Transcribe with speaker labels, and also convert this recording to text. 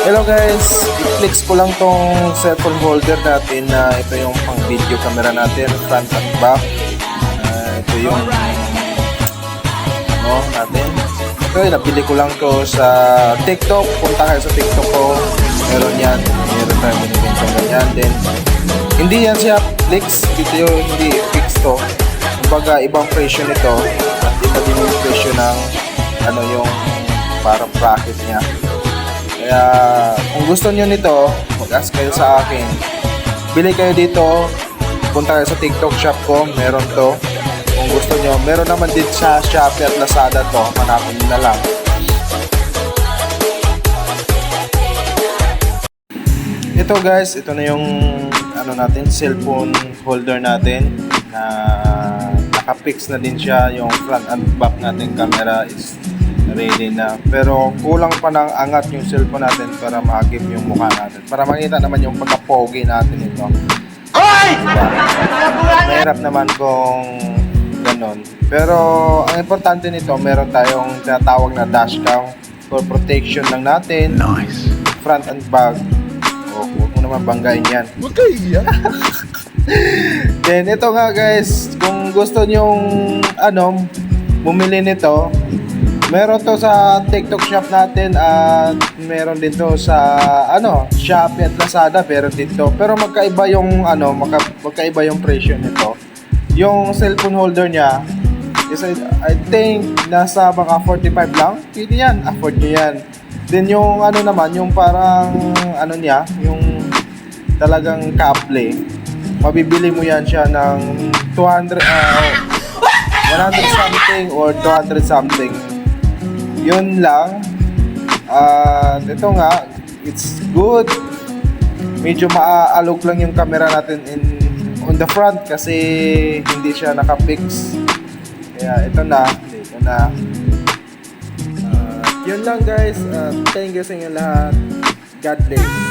Speaker 1: Hello guys, i-flex ko lang tong cellphone holder natin na ito yung pang video camera natin, front at back. Ito yung natin. Ito nabili ko lang to sa TikTok. Punta kayo sa TikTok ko. Meron yan. Meron tayo binibenta ganyan. Then hindi yan siya flex. Dito yung hindi fix to. Kumbaga ibang presyo nito. At iba din yung presyo ng yung parang bracket niya. Kaya kung gusto nyo nito, mag-ask kayo sa akin. Bili kayo dito. Punta kayo sa TikTok shop ko. Meron to. Kung gusto nyo, meron naman din sa Shopee at Lazada to. Hanapin nyo na lang. Ito guys, ito na yung natin, cellphone holder natin na naka-fix na din siya. Yung front and back natin camera is ready na. Pero kulang pa ng angat yung cellphone natin para makagip yung mukha natin. Para makita naman yung pagka-pogi natin ito. Mahirap naman kung ganon. Pero ang importante nito, meron tayong tinatawag na dashcam for protection lang natin.
Speaker 2: Nice.
Speaker 1: Front and back. Huwag mo naman banggain yan.
Speaker 2: Okay,
Speaker 1: Then ito nga guys, kung gusto nyong bumili nito, meron to sa TikTok shop natin at meron din to sa Shopee at Lazada, meron dito. Pero magkaiba yung magkaiba yung presyo nito. Yung cellphone holder niya is I think nasa mga 45 lang. Pwede yan, afford nyo yan. Then yung naman, yung parang niya, yung talagang kable, mabibili mo yan siya ng 100 something or 200 something. Yun lang. Ito nga, it's good. Medyo maaalog lang yung camera natin on the front kasi hindi siya naka-fix. Kaya ito na. Yun lang guys. Thank you sa inyo lahat. God bless.